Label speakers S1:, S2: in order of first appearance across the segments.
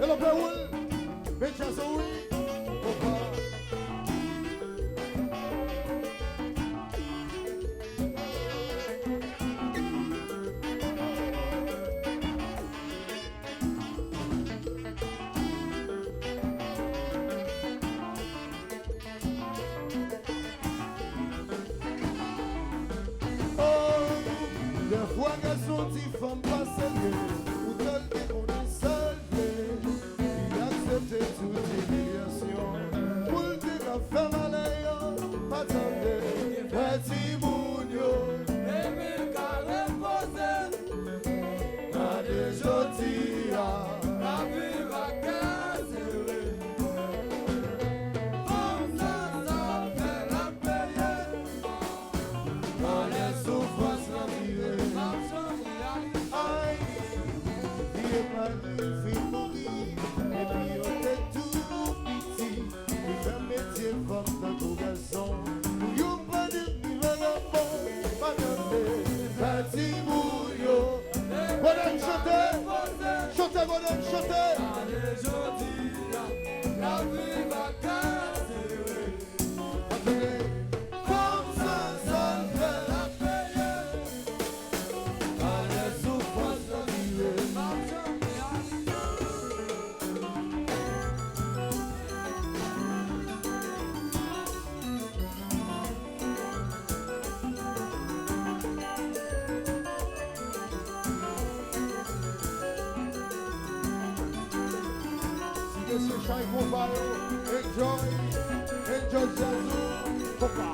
S1: Hello, Paul. Benjazoui. Des fois, qu'elles sont différentes, pas sérieux. Ou tel que qu'on est salvé. Il accepte toute humiliation. Pour le dire à faire malheur, pas attendez. Petit mounio. Et mille carrés posés. À des jodia. La vie va casser. Comme ça fait la payer. Dans les souffrances. Magnifique mourir, et puis on est tout petit. Il fait métier comme dans tout garçon. Nous pas de vagabond, pas de petit bouillon. Bonhomme chanter, chanter, bonhomme chanter. Allez, jodi, la vie va casser. Comme ça fait la payer. Allez, souffrance la vie. Shine mobile, enjoy Zazu, Papa.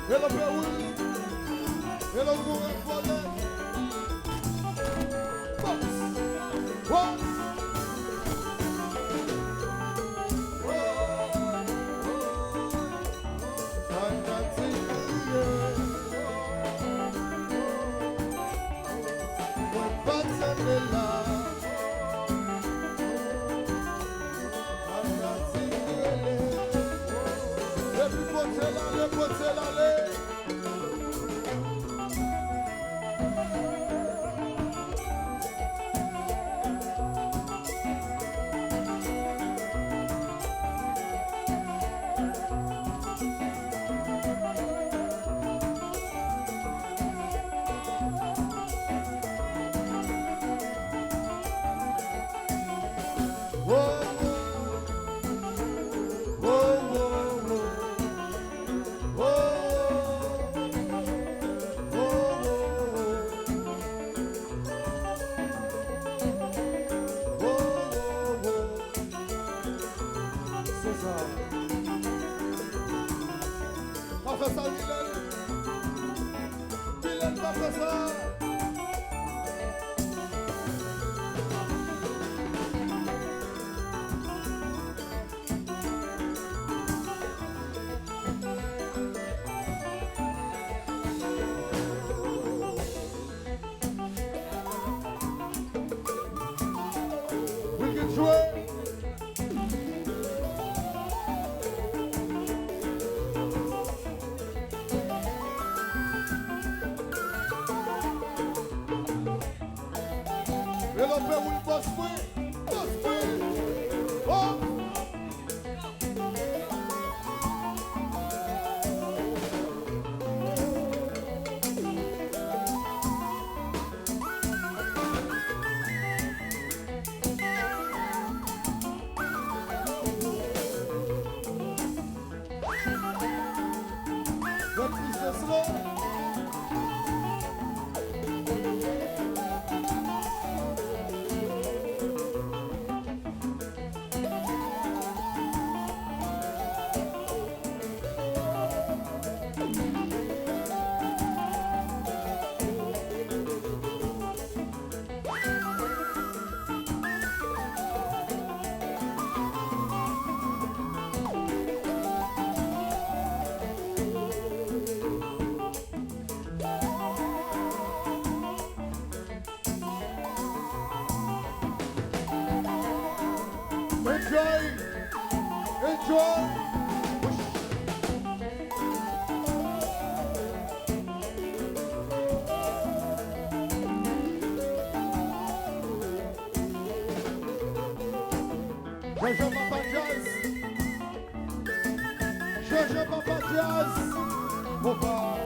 S1: Hello, Peru. Hello, Google for them. Box. One. Professeur Dylan, professeur. We can jouer. Et l'on peut vous boss free, boss free. Oh. What is this slow? Joe. Jojo Papa Jazz. Jojo Papa Jazz. Papa.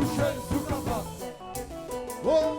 S1: coucher sous capa. Oh.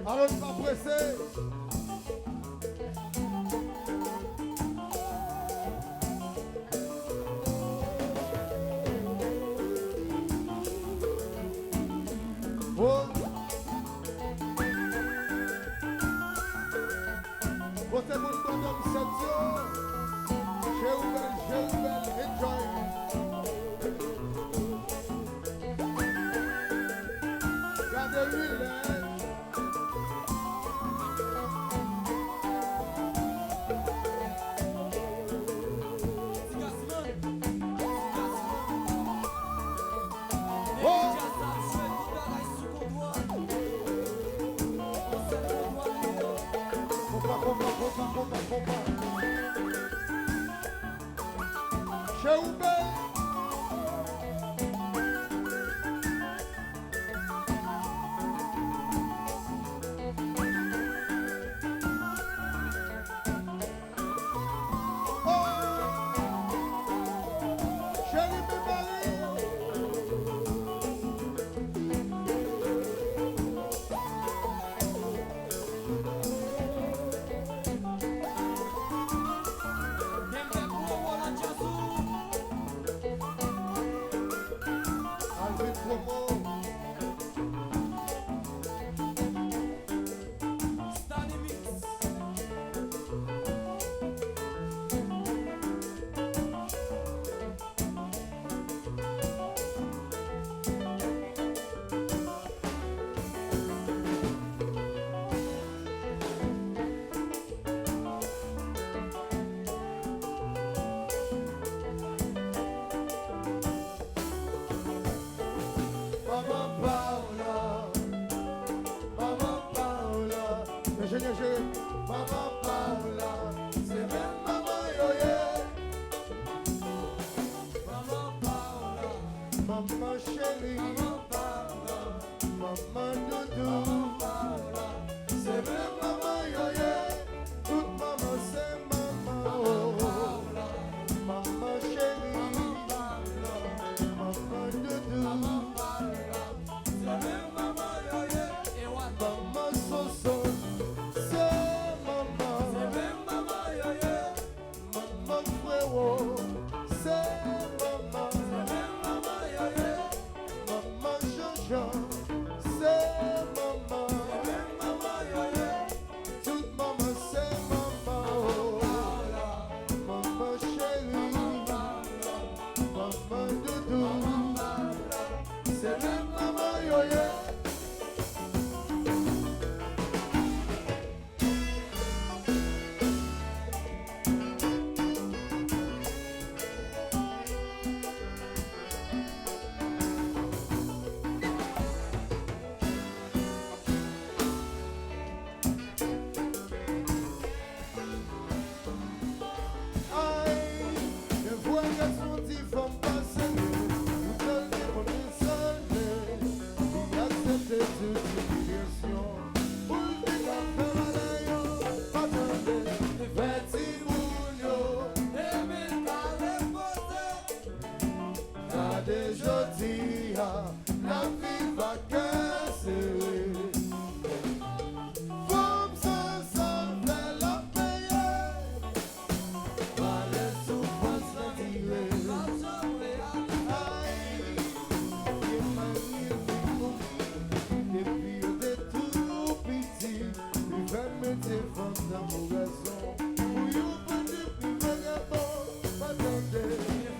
S1: Alors, pas pressé. Oh. Côté mon bonhomme, c'est Dieu. Jéhubel, enjoy. Gardez-lui, là. Jéhubel. Maman Paola, c'est même maman Yoye. Maman Paola, maman chérie, maman Paola, maman Doudou, maman Paola, c'est même maman Yoye. Toute maman c'est maman, oh Paola, maman chérie, maman Paola, maman Doudou, maman Paola, c'est même maman Yoye. Maman Soso.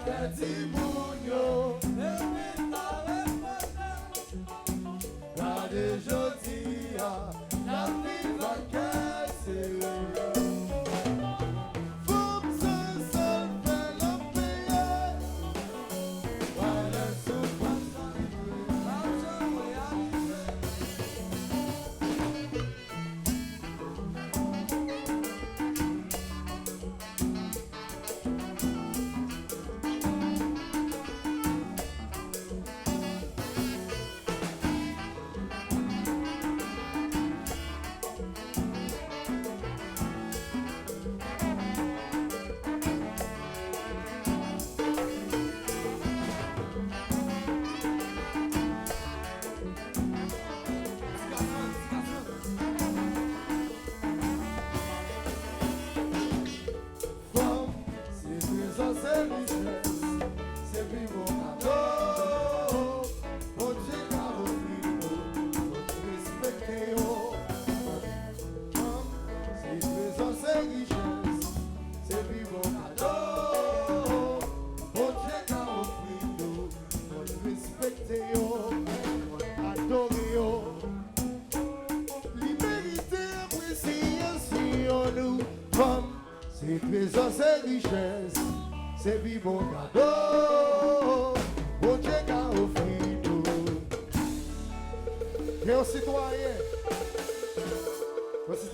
S1: Testimonio, de jodi, la vie va casser. Femme se fait la paix. Voilà ce qu'on c'est trésor, c'est richesse, c'est vivre mon cadeau. Bon Dieu qu'a offert nous. Et aux citoyens,